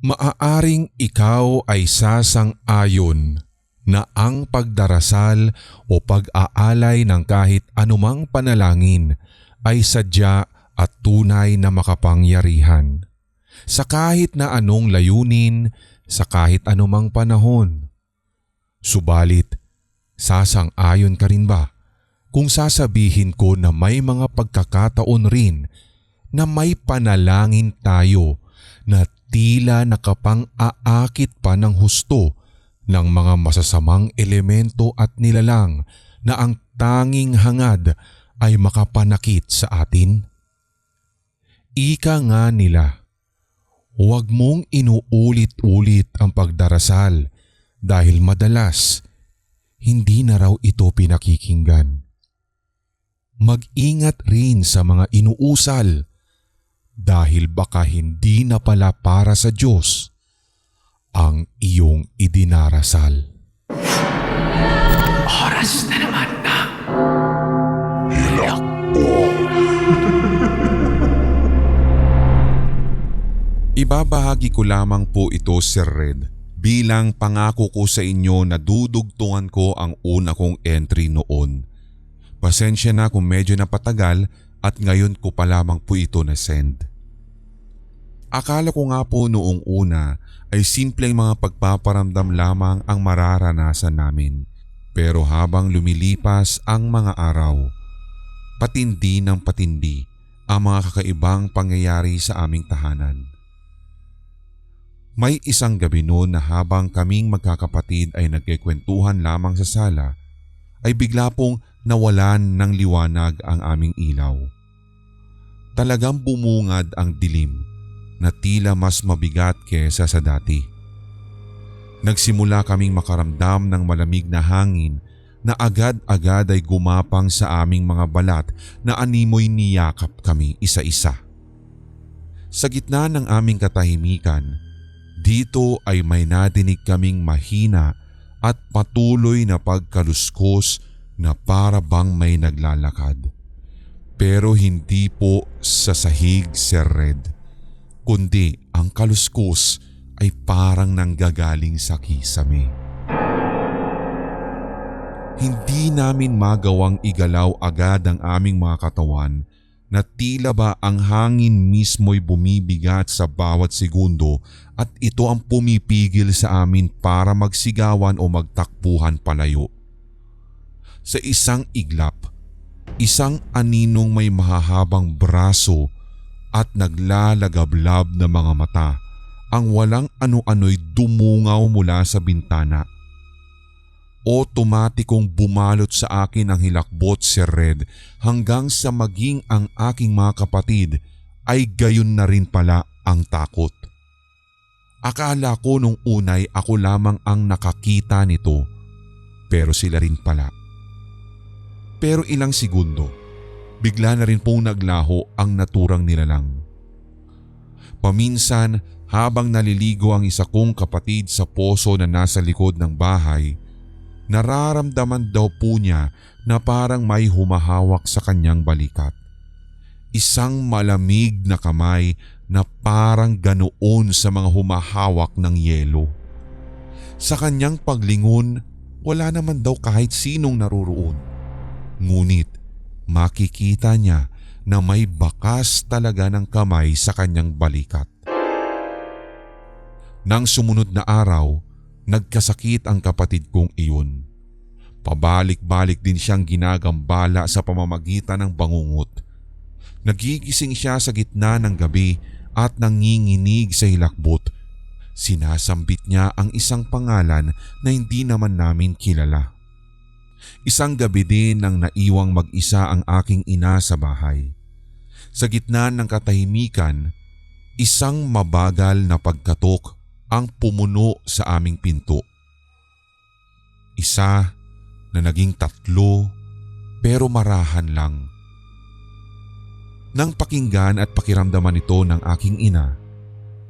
Maaaring ikaw ay sasang-ayon na ang pagdarasal o pag-aalay ng kahit anumang panalangin ay sadya at tunay na makapangyarihan sa kahit na anong layunin sa kahit anumang panahon. Subalit, sasang-ayon ka rin ba kung sasabihin ko na may mga pagkakataon rin na may panalangin tayo na tila nakapang-aakit pa ng husto ng mga masasamang elemento at nilalang na ang tanging hangad ay makapanakit sa atin? Ika nga nila, huwag mong inuulit-ulit ang pagdarasal dahil madalas hindi na raw ito pinakikinggan. Mag-ingat rin sa mga inuusal dahil baka hindi na pala para sa Diyos ang iyong idinarasal. Oras na naman na Ibabahagi ko lamang po ito, Sir Red, bilang pangako ko sa inyo na dudugtungan ko ang una kong entry noon. Pasensya na kung medyo napatagal at ngayon ko pa lamang po ito na-send. Akala ko nga po noong una ay simpleng mga pagpaparamdam lamang ang mararanasan namin. Pero habang lumilipas ang mga araw, patindi ng patindi ang mga kakaibang pangyayari sa aming tahanan. May isang gabi noon na habang kaming magkakapatid ay nagkikwentuhan lamang sa sala, ay bigla pong nawalan ng liwanag ang aming ilaw. Talagang bumungad ang dilim na tila mas mabigat kesa sa dati. Nagsimula kaming makaramdam ng malamig na hangin na agad-agad ay gumapang sa aming mga balat na animoy niyakap kami isa-isa. Sa gitna ng aming katahimikan, dito ay may nadinig kaming mahina at patuloy na pagkaluskos na para bang may naglalakad. Pero hindi po sa sahig, Sir Red, kundi ang kaluskos ay parang nanggagaling sa kisame. Hindi namin magawang igalaw agad ang aming mga katawan na tila ba ang hangin mismo'y bumibigat sa bawat segundo at ito ang pumipigil sa amin para magsigawan o magtakbuhan palayo. Sa isang iglap, isang aninong may mahahabang braso at naglalagablab na mga mata ang walang ano-ano'y dumungaw mula sa bintana. Otomatikong bumalot sa akin ang hilakbot, Sir Red, hanggang sa maging ang aking mga kapatid ay gayon na rin pala ang takot. Akala ko nung unay ako lamang ang nakakita nito, pero sila rin pala. Pero ilang segundo, bigla na rin pong naglaho ang naturang nilalang. Paminsan habang naliligo ang isa kong kapatid sa poso na nasa likod ng bahay, nararamdaman daw po niya na parang may humahawak sa kanyang balikat. Isang malamig na kamay na parang ganoon sa mga humahawak ng yelo. Sa kanyang paglingon, wala naman daw kahit sinong naroroon. Ngunit makikita niya na may bakas talaga ng kamay sa kanyang balikat. Nang sumunod na araw, nagkasakit ang kapatid kong iyon. Pabalik-balik din siyang ginagambala sa pamamagitan ng bangungot. Nagigising siya sa gitna ng gabi at nanginginig sa hilakbot. Sinasambit niya ang isang pangalan na hindi naman namin kilala. Isang gabi din nang naiwang mag-isa ang aking ina sa bahay. Sa gitna ng katahimikan, isang mabagal na pagkatok ang pumuno sa aming pinto. Isa na naging tatlo pero marahan lang. Nang pakinggan at pakiramdaman ito ng aking ina,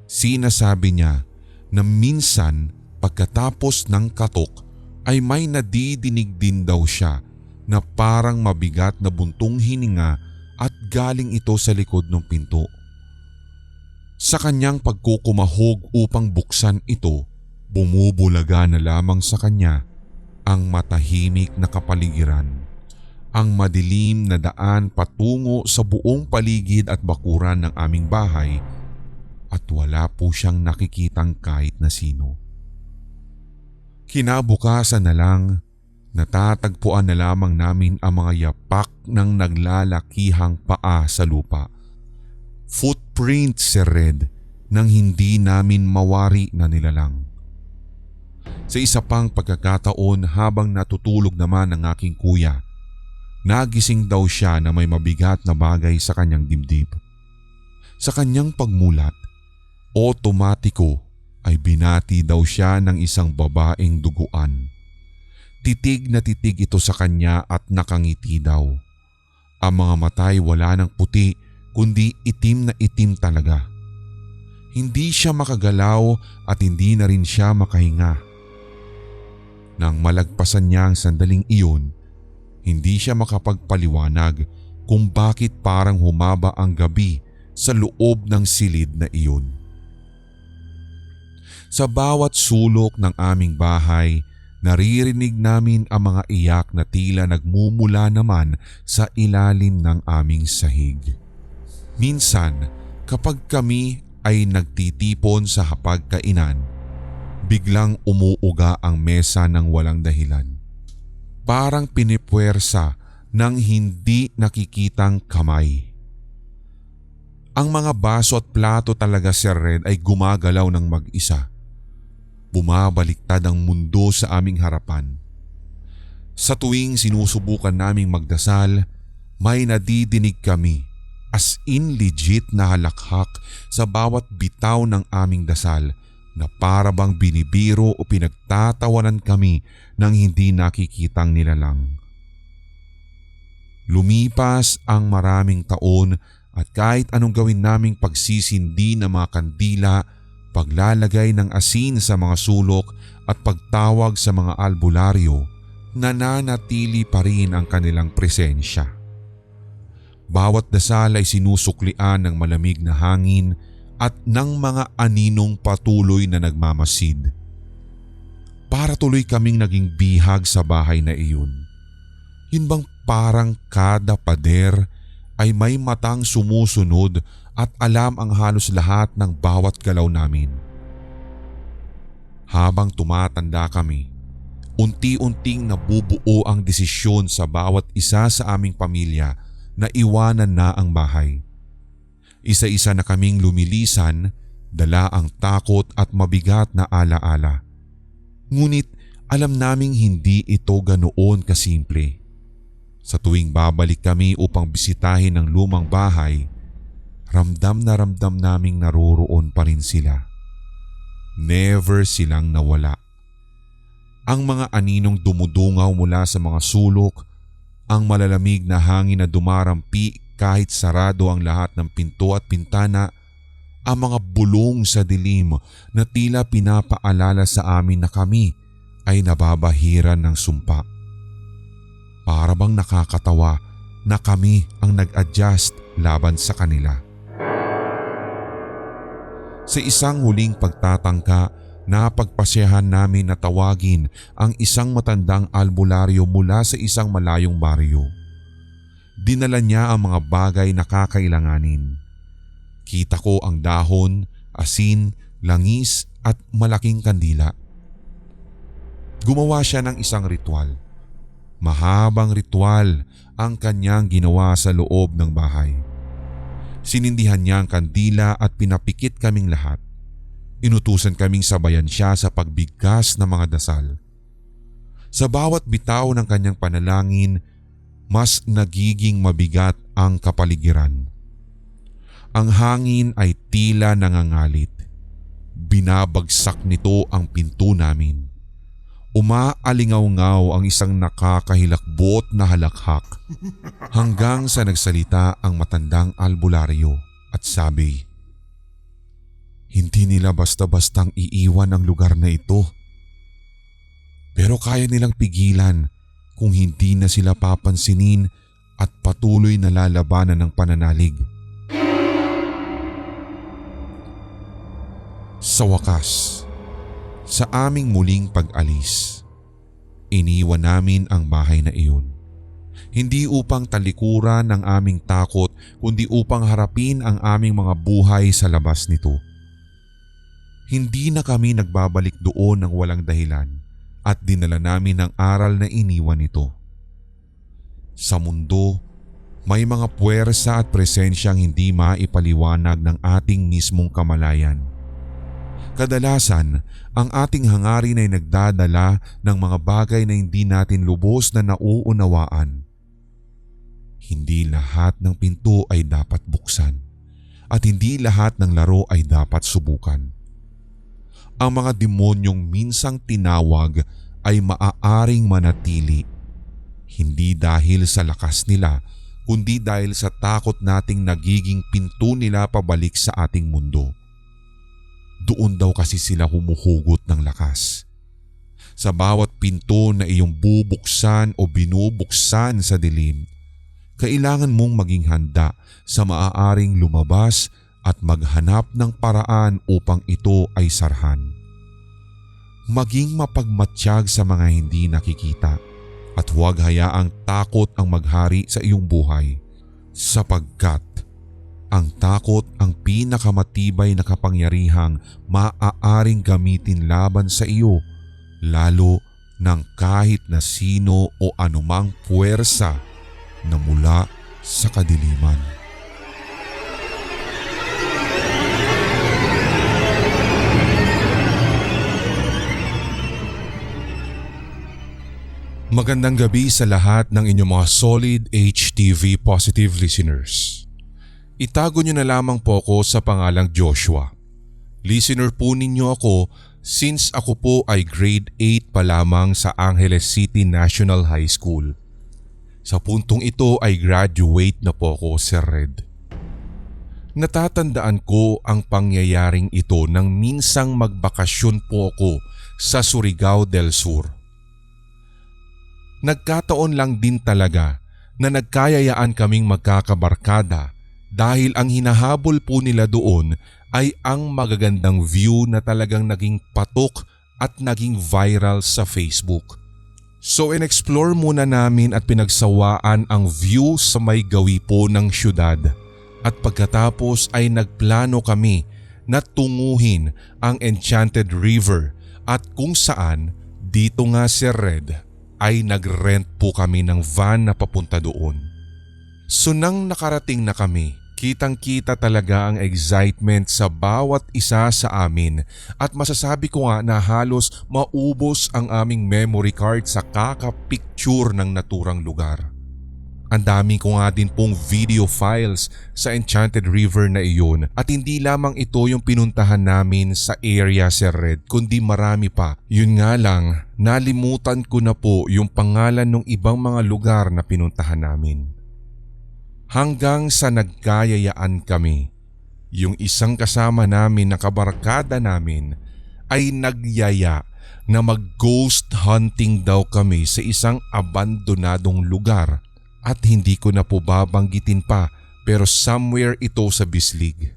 sinasabi niya na minsan pagkatapos ng katok ay may nadidinig din daw siya na parang mabigat na buntong hininga at galing ito sa likod ng pinto. Sa kanyang pagkukumahog upang buksan ito, bumubulaga na lamang sa kanya ang matahimik na kapaligiran. Ang madilim na daan patungo sa buong paligid at bakuran ng aming bahay at wala po siyang nakikitang kahit na sino. Kinabukasan na lang, natatagpuan na lamang namin ang mga yapak ng naglalakihang paa sa lupa. Footprint, Sir Red, nang hindi namin mawari na nilalang. Sa isa pang pagkakataon habang natutulog naman ang aking kuya, nagising daw siya na may mabigat na bagay sa kanyang dibdib. Sa kanyang pagmulat, otomatiko ay binati daw siya ng isang babaeng duguan. Titig na titig ito sa kanya at nakangiti daw. Ang mga matay wala ng puti kundi itim na itim talaga. Hindi siya makagalaw at hindi na rin siya makahinga. Nang malagpasan niya ang sandaling iyon, hindi siya makapagpaliwanag kung bakit parang humaba ang gabi sa loob ng silid na iyon. Sa bawat sulok ng aming bahay, naririnig namin ang mga iyak na tila nagmumula naman sa ilalim ng aming sahig. Minsan, kapag kami ay nagtitipon sa hapagkainan, biglang umuuga ang mesa ng walang dahilan. Parang pinipuwersa ng hindi nakikitang kamay. Ang mga baso at plato talaga, Sir Red, ay gumagalaw ng mag-isa. Bumabaliktad ang mundo sa aming harapan. Sa tuwing sinusubukan naming magdasal, may nadidinig kami, as in legit na halakhak sa bawat bitaw ng aming dasal na para bang binibiro o pinagtatawanan kami ng hindi nakikitang nilalang. Lumipas ang maraming taon at kahit anong gawin naming pagsisindi ng mga kandila, paglalagay ng asin sa mga sulok at pagtawag sa mga albularyo, nananatili pa rin ang kanilang presensya. Bawat dasal ay sinusuklian ng malamig na hangin at ng mga aninong patuloy na nagmamasid. Para tuloy kaming naging bihag sa bahay na iyon. Yun bang parang kada pader ay may matang sumusunod at alam ang halos lahat ng bawat galaw namin. Habang tumatanda kami, unti-unting nabubuo ang desisyon sa bawat isa sa aming pamilya na iwanan na ang bahay. Isa-isa na kaming lumilisan, dala ang takot at mabigat na alaala. Ngunit alam naming hindi ito ganoon kasimple. Sa tuwing babalik kami upang bisitahin ang lumang bahay, ramdam naming naroroon pa rin sila. Never silang nawala. Ang mga aninong dumudungaw mula sa mga sulok, ang malalamig na hangin na dumarampi kahit sarado ang lahat ng pinto at pintana, ang mga bulong sa dilim na tila pinapaalala sa amin na kami ay nababahiran ng sumpa. Para bang nakakatawa na kami ang nag-adjust laban sa kanila. Sa isang huling pagtatangka, napagpasyahan namin na tawagin ang isang matandang albularyo mula sa isang malayong baryo. Dinala niya ang mga bagay na kakailanganin. Kita ko ang dahon, asin, langis at malaking kandila. Gumawa siya ng isang ritual. Mahabang ritual ang kanyang ginawa sa loob ng bahay. Sinindihan niya ang kandila at pinapikit kaming lahat. Inutusan kaming sabayan siya sa pagbigkas ng mga dasal. Sa bawat bitaw ng kanyang panalangin, mas nagiging mabigat ang kapaligiran. Ang hangin ay tila nangangalit. Binabagsak nito ang pinto namin. Umaalingaw-ngaw ang isang nakakahilakbot na halakhak hanggang sa nagsalita ang matandang albularyo at sabi, "Hindi nila basta-bastang iiwan ang lugar na ito. Pero kaya nilang pigilan kung hindi na sila papansinin at patuloy na lalabanan ng pananalig." Sa wakas, sa aming muling pag-alis, iniwan namin ang bahay na iyon. Hindi upang talikuran ang aming takot kundi upang harapin ang aming mga buhay sa labas nito. Hindi na kami nagbabalik doon ng walang dahilan at dinala namin ang aral na iniwan nito. Sa mundo, may mga puwersa at presensyang hindi maipaliwanag ng ating mismong kamalayan. Kadalasan, ang ating hangarin ay nagdadala ng mga bagay na hindi natin lubos na nauunawaan. Hindi lahat ng pinto ay dapat buksan at hindi lahat ng laro ay dapat subukan. Ang mga demonyong minsang tinawag ay maaaring manatili, hindi dahil sa lakas nila kundi dahil sa takot nating nagiging pinto nila pabalik sa ating mundo. Doon daw kasi sila humuhugot ng lakas. Sa bawat pinto na iyong bubuksan o binubuksan sa dilim, kailangan mong maging handa sa maaaring lumabas at maghanap ng paraan upang ito ay sarhan. Maging mapagmatsyag sa mga hindi nakikita at huwag hayaang takot ang maghari sa iyong buhay, sapagkat ang takot ang pinakamatibay na kapangyarihang maaaring gamitin laban sa iyo, lalo ng kahit na sino o anumang puwersa na mula sa kadiliman. Magandang gabi sa lahat ng inyong mga solid HTV positive listeners. Itago niyo na lamang po ako sa pangalang Joshua. Listener po ninyo ako since ako po ay grade 8 pa lamang sa Angeles City National High School. Sa puntong ito ay graduate na po ako, Sir Red. Natatandaan ko ang pangyayaring ito nang minsang magbakasyon po ako sa Surigao del Sur. Nagkataon lang din talaga na nagkayayaan kaming magkakabarkada dahil ang hinahabol po nila doon ay ang magagandang view na talagang naging patok at naging viral sa Facebook. So in-explore muna namin at pinagsawaan ang view sa may gawi po ng syudad at pagkatapos ay nagplano kami na tunguhin ang Enchanted River at kung saan dito nga Sir Red ay nag-rent po kami ng van na papunta doon. So nang nakarating na kami, kitang-kita talaga ang excitement sa bawat isa sa amin at masasabi ko nga na halos maubos ang aming memory card sa kakapicture ng naturang lugar. Ang dami ko nga din pong video files sa Enchanted River na iyon at hindi lamang ito yung pinuntahan namin sa area Sir Red kundi marami pa. Yun nga lang, nalimutan ko na po yung pangalan ng ibang mga lugar na pinuntahan namin. Hanggang sa nagkayayaan kami, yung isang kasama namin na kabarkada namin ay nagyaya na mag-ghost hunting daw kami sa isang abandonadong lugar at hindi ko na po babanggitin pa pero somewhere ito sa Bislig.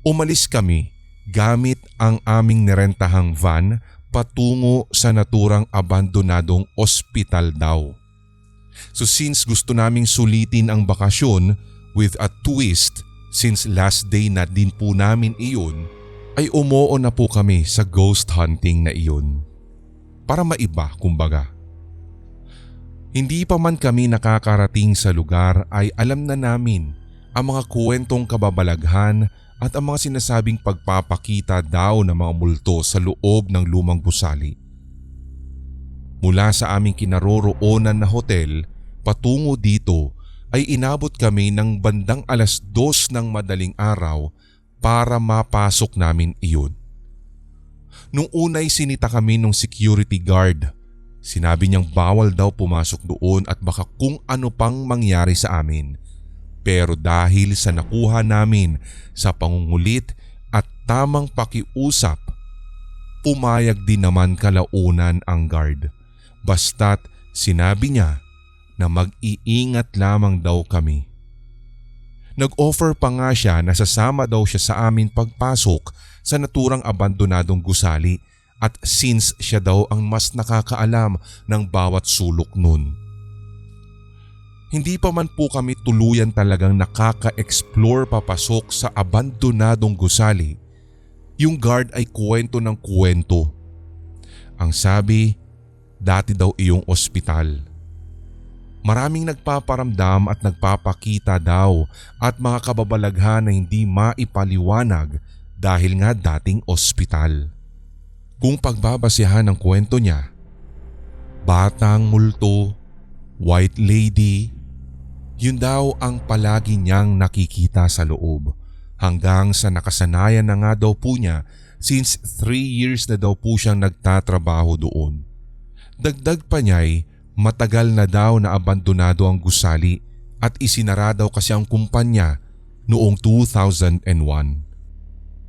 Umalis kami gamit ang aming nirentahang van patungo sa naturang abandonadong ospital daw. So since gusto naming sulitin ang bakasyon with a twist since last day na din po namin iyon, ay umuo na po kami sa ghost hunting na iyon. Para maiba kumbaga. Hindi pa man kami nakakarating sa lugar ay alam na namin ang mga kwentong kababalaghan at ang mga sinasabing pagpapakita daw ng mga multo sa loob ng lumang gusali. Mula sa aming kinaroroonan na hotel patungo dito ay inabot kami ng bandang 2:00 ng madaling araw para mapasok namin iyon. Nung unay sinita kami ng security guard, sinabi niyang bawal daw pumasok doon at baka kung ano pang mangyari sa amin. Pero dahil sa nakuha namin sa pangungulit at tamang pakiusap, pumayag din naman kalaunan ang guard. Basta't sinabi niya na mag-iingat lamang daw kami. Nag-offer pa nga siya na sasama daw siya sa amin pagpasok sa naturang abandonadong gusali at since siya daw ang mas nakakaalam ng bawat sulok nun. Hindi pa man po kami tuluyan talagang nakaka-explore papasok sa abandonadong gusali, yung guard ay kwento ng kwento. Ang sabi, dati daw iyong ospital. Maraming nagpaparamdam at nagpapakita daw at mga kababalaghan na hindi maipaliwanag dahil nga dating ospital. Kung pagbabasihan ng kwento niya, batang multo, white lady, yun daw ang palagi niyang nakikita sa loob hanggang sa nakasanayan na nga daw po niya since 3 years na daw po siyang nagtatrabaho doon. Dagdag pa niya'y matagal na daw na abandonado ang gusali at isinara daw kasi ang kumpanya noong 2001.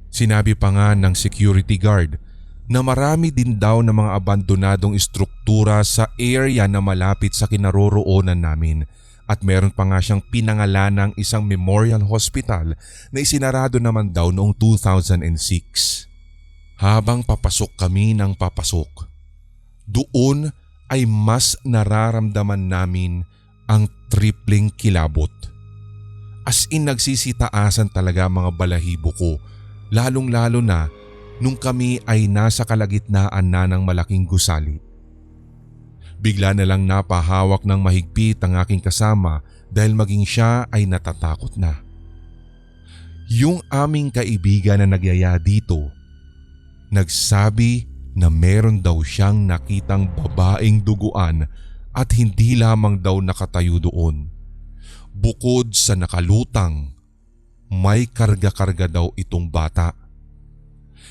Sinabi pa nga ng security guard na marami din daw ng mga abandonadong istruktura sa area na malapit sa kinaroroonan namin at meron pa nga siyang pinangalan ng isang memorial hospital na isinarado naman daw noong 2006. Habang papasok kami ng papasok, doon ay mas nararamdaman namin ang tripling kilabot. As in nagsisitaasan talaga mga balahibo ko, lalong-lalo na nung kami ay nasa kalagitnaan na ng malaking gusali. Bigla na lang napahawak ng mahigpit ang aking kasama dahil maging siya ay natatakot na. Yung aming kaibigan na nagyaya dito, nagsabi na meron daw siyang nakitang babaeng duguan at hindi lamang daw nakatayo doon. Bukod sa nakalutang, may karga-karga daw itong bata.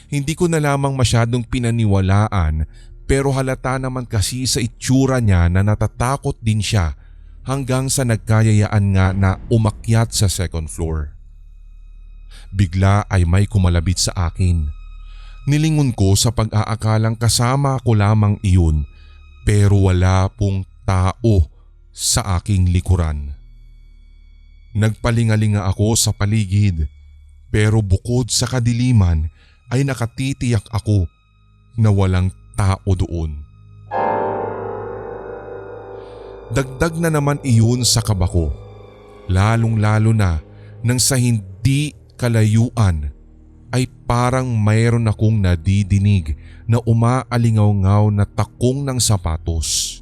Hindi ko na lamang masyadong pinaniwalaan pero halata naman kasi sa itsura niya na natatakot din siya hanggang sa nagkayayaan nga na umakyat sa second floor. Bigla ay may kumalabit sa akin. Nilingon ko sa pag-aakalang kasama ko lamang iyon pero wala pong tao sa aking likuran. Nagpalingalinga ako sa paligid pero bukod sa kadiliman ay nakatitiyak ako na walang tao doon. Dagdag na naman iyon sa kaba ko, lalong-lalo na nang sa hindi kalayuan ay parang mayroon akong nadidinig na umaalingaw-ngaw na takong ng sapatos.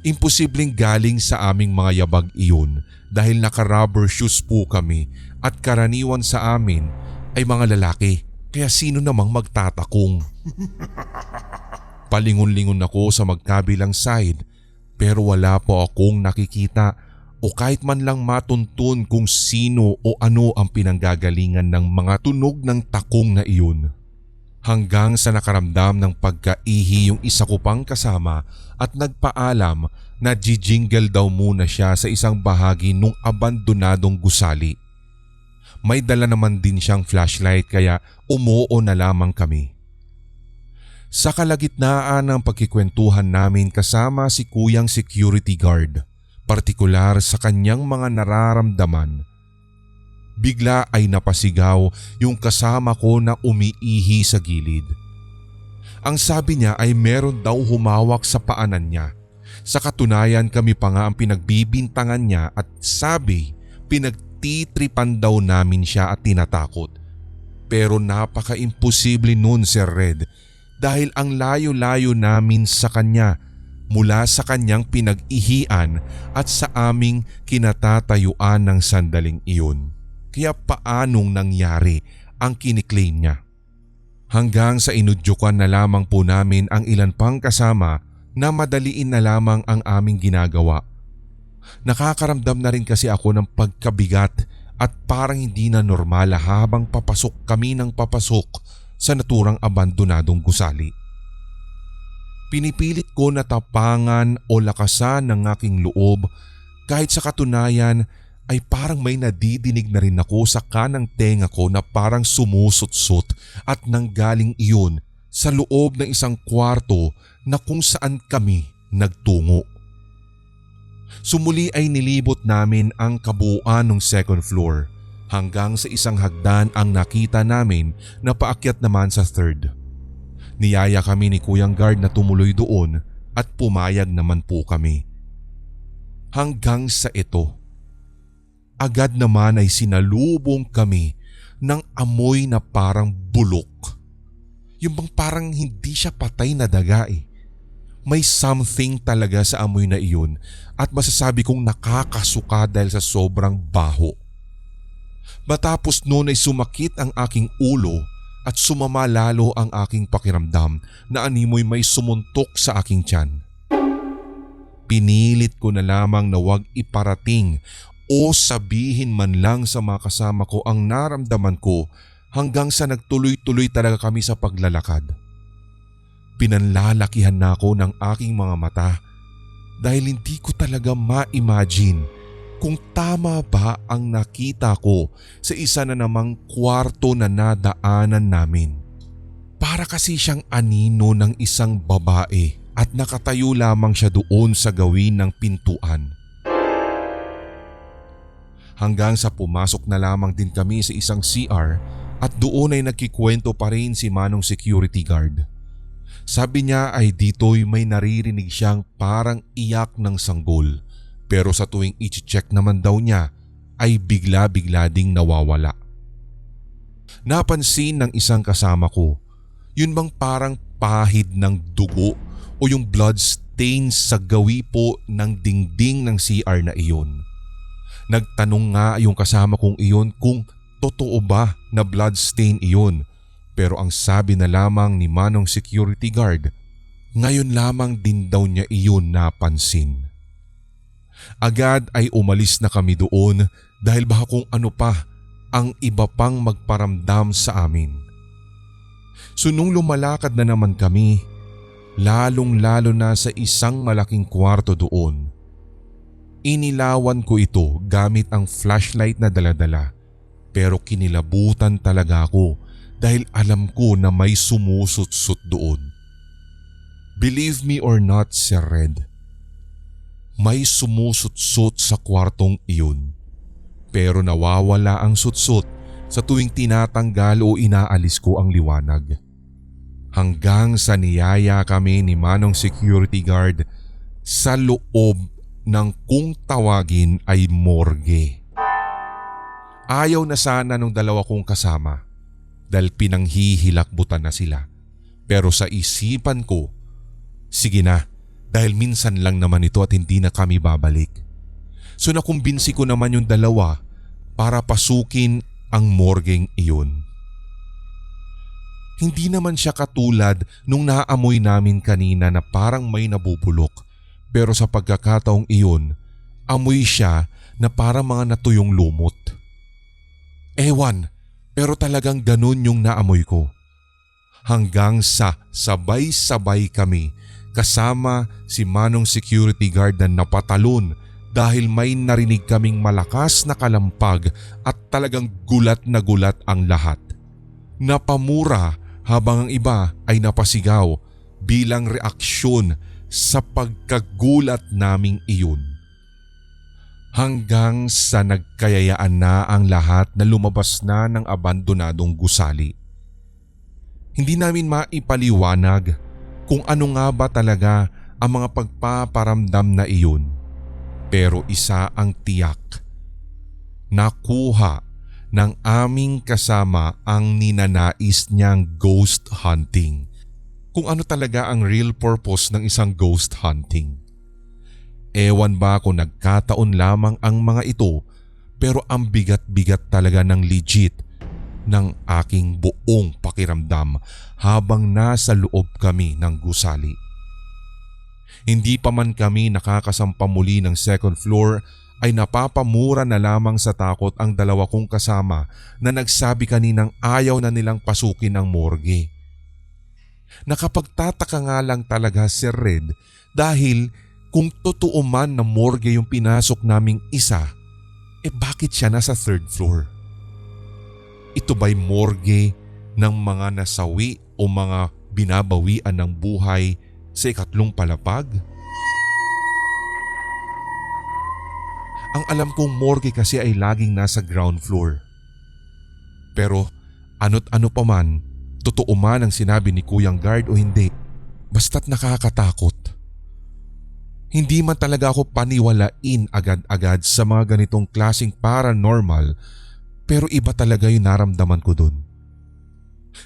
Imposibleng galing sa aming mga yabag iyon dahil naka-rubber shoes po kami at karaniwan sa amin ay mga lalaki kaya sino namang magtatakong. Palingon-lingon ako sa magkabilang side pero wala po akong nakikita o kahit man lang matuntun kung sino o ano ang pinanggagalingan ng mga tunog ng takong na iyon. Hanggang sa nakaramdam ng pagkaihi yung isa ko pang kasama at nagpaalam na jijingle daw muna siya sa isang bahagi nung abandonadong gusali. May dala naman din siyang flashlight kaya umuo na lamang kami. Sa kalagitnaan ng pagkikwentuhan namin kasama si kuyang security guard, partikular sa kanyang mga nararamdaman, bigla ay napasigaw yung kasama ko na umiihi sa gilid. Ang sabi niya ay meron daw humawak sa paanan niya. Sa katunayan kami pa nga ang pinagbibintangan niya at sabi pinagtitripan daw namin siya at tinatakot. Pero napaka-imposible nun, Sir Red, dahil ang layo-layo namin sa kanya mula sa kanyang pinag-ihian at sa aming kinatatayuan ng sandaling iyon. Kaya paanong nangyari ang kiniklaim niya? Hanggang sa inudyukan na lamang po namin ang ilan pang kasama na madaliin na lamang ang aming ginagawa. Nakakaramdam na rin kasi ako ng pagkabigat at parang hindi na normal habang papasok kami ng papasok sa naturang abandonadong gusali. Pinipilit ko na tapangan o lakasan ng aking loob kahit sa katunayan ay parang may nadidinig na rin ako sa kanang tenga ko na parang sumusot-sot at nanggaling iyon sa loob ng isang kwarto na kung saan kami nagtungo. Sumuli ay nilibot namin ang kabuuan ng second floor hanggang sa isang hagdan ang nakita namin na paakyat naman sa third. Niyaya kami ni Kuyang Guard na tumuloy doon at pumayag naman po kami. Hanggang sa ito, agad naman ay sinalubong kami ng amoy na parang bulok. Yung bang parang hindi siya patay na daga eh. May something talaga sa amoy na iyon at masasabi kong nakakasuka dahil sa sobrang baho. Matapos noon ay sumakit ang aking ulo at sumama lalo ang aking pakiramdam na animoy may sumuntok sa aking tiyan. Pinilit ko na lamang na huwag iparating o sabihin man lang sa mga kasama ko ang naramdaman ko hanggang sa nagtuloy-tuloy talaga kami sa paglalakad. Pinanlalakihan na ako ng aking mga mata dahil hindi ko talaga ma-imagine kung tama ba ang nakita ko sa isa na namang kwarto na nadaanan namin. Para kasi siyang anino ng isang babae at nakatayo lamang siya doon sa gawin ng pintuan. Hanggang sa pumasok na lamang din kami sa isang CR at doon ay nagkikwento pa rin si Manong security guard. Sabi niya ay dito'y may naririnig siyang parang iyak ng sanggol pero sa tuwing i-check naman daw niya ay bigla-bigla ding nawawala. Napansin ng isang kasama ko, yun bang parang pahid ng dugo o yung blood stains sa gawi po ng dingding ng CR na iyon. Nagtanong nga yung kasama kong iyon kung totoo ba na blood stain iyon. Pero ang sabi na lamang ni Manong security guard, ngayon lamang din daw niya iyon napansin. Agad ay umalis na kami doon dahil baka kung ano pa ang iba pang magparamdam sa amin. So nung lumalakad na naman kami, lalong-lalo na sa isang malaking kwarto doon. Inilawan ko ito gamit ang flashlight na daladala pero kinilabutan talaga ako dahil alam ko na may sumusut-sut doon. Believe me or not, Sir Red, may sumusut-sut sa kwartong iyon pero nawawala ang sutsut sa tuwing tinatanggal o inaalis ko ang liwanag. Hanggang sa niyaya kami ni Manong security guard sa loob ng kung tawagin ay morgue. Ayaw na sana nung dalawa kong kasama dahil pinanghihilakbutan na sila. Pero sa isipan ko, sige na dahil minsan lang naman ito at hindi na kami babalik. So nakumbinsi ko naman yung dalawa para pasukin ang morgueng iyon. Hindi naman siya katulad nung naamoy namin kanina na parang may nabubulok. Pero sa pagkakataong iyon, amoy siya na parang mga natuyong lumot. Ewan, pero talagang ganun yung naamoy ko. Hanggang sa sabay-sabay kami kasama si Manong security guard na napatalon dahil may narinig kaming malakas na kalampag at talagang gulat na gulat ang lahat. Napamura habang ang iba ay napasigaw bilang reaksyon sa pagkagulat naming iyon. Hanggang sa nagkayayaan na ang lahat na lumabas na ng abandonadong gusali. Hindi namin maipaliwanag kung ano nga ba talaga ang mga pagpaparamdam na iyon. Pero isa ang tiyak. Nakuha ng aming kasama ang ninanais niyang ghost hunting. Kung ano talaga ang real purpose ng isang ghost hunting. Ewan ba kung nagkataon lamang ang mga ito pero ang bigat-bigat talaga ng legit ng aking buong pakiramdam habang nasa loob kami ng gusali. Hindi pa man kami nakakasampa muli ng second floor ay napapamura na lamang sa takot ang dalawa kong kasama na nagsabi kaninang ayaw na nilang pasukin ang morgue. Nakapagtataka nga lang talaga Sir Red dahil kung totoo man na morgue yung pinasok naming isa, bakit siya nasa third floor? Ito ba'y morgue ng mga nasawi o mga binabawian ng buhay sa ikatlong palapag? Ang alam kong morgue kasi ay laging nasa ground floor Pero ano't ano pa man, totoo man ang sinabi ni Kuyang Guard o hindi, basta't nakakatakot. Hindi man talaga ako paniwalain agad-agad sa mga ganitong klaseng paranormal, pero iba talaga yung naramdaman ko dun.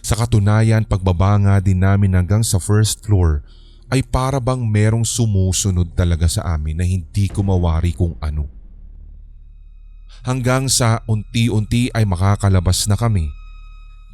Sa katunayan, pagbaba nga din namin hanggang sa first floor ay para bang merong sumusunod talaga sa amin na hindi ko mawari kung ano. Hanggang sa unti-unti ay makakalabas na kami.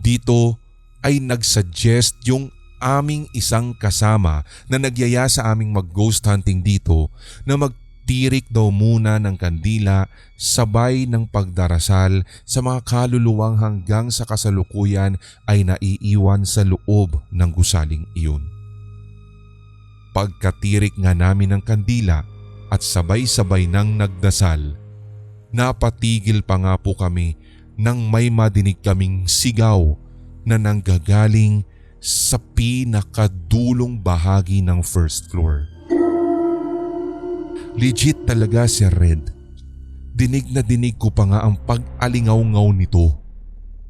Dito ay nagsuggest yung aming isang kasama na nagyaya sa aming mag-ghost hunting dito na magtirik daw muna ng kandila sabay ng pagdarasal sa mga kaluluwang hanggang sa kasalukuyan ay naiiwan sa loob ng gusaling iyon. Pagkatirik nga namin ng kandila at sabay-sabay nang nagdasal, napatigil pa nga po kami nang may madinig kaming sigaw na nanggagaling sa pinakadulong bahagi ng first floor. Legit talaga si Red. Dinig na dinig ko pa nga ang pag-alingaw-ngaw nito.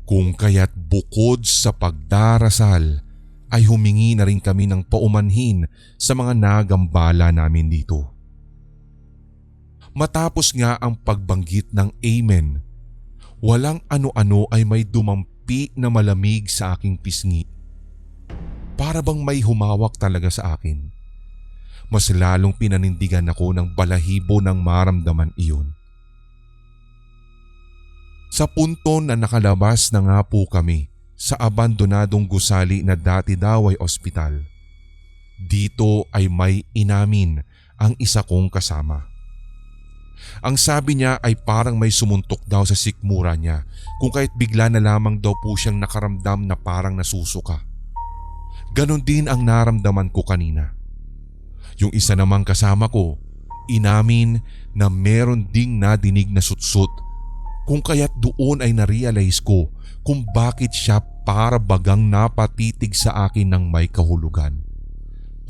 Kung kaya't bukod sa pagdarasal ay humingi na rin kami ng paumanhin sa mga nagambala namin dito. Matapos nga ang pagbanggit ng Amen, walang ano-ano ay may dumampi na malamig sa aking pisngi. Para bang may humawak talaga sa akin. Mas lalong pinanindigan ako ng balahibo ng maramdaman iyon. Sa punto na nakalabas na nga po kami sa abandonadong gusali na dati daw ay ospital. Dito ay may inamin ang isa kong kasama. Ang sabi niya ay parang may sumuntok daw sa sikmura niya kung kahit bigla na lamang daw po siyang nakaramdam na parang nasusuka. Ganon din ang naramdaman ko kanina. Yung isa namang kasama ko, inamin na meron ding nadinig na sutsut kung kaya't doon ay narealize ko kung bakit siya para bagang napatitig sa akin ng may kahulugan.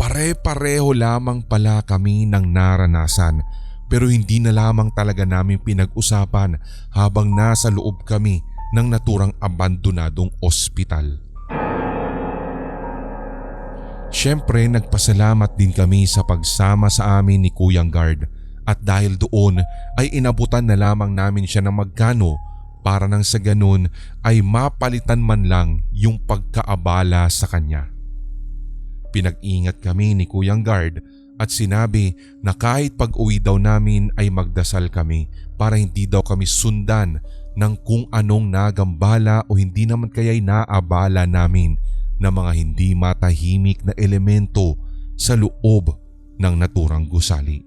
Pare-pareho lamang pala kami ng naranasan pero hindi na lamang talaga namin pinag-usapan habang nasa loob kami ng naturang abandonadong ospital. Siyempre nagpasalamat din kami sa pagsama sa amin ni Kuyang Guard at dahil doon ay inabutan na lamang namin siya ng magkano para nang sa ganun ay mapalitan man lang yung pagkaabala sa kanya. Pinag-ingat kami ni Kuyang Guard at sinabi na kahit pag-uwi daw namin ay magdasal kami para hindi daw kami sundan ng kung anong nagambala o hindi naman kaya'y naabala namin na mga hindi matahimik na elemento sa loob ng naturang gusali.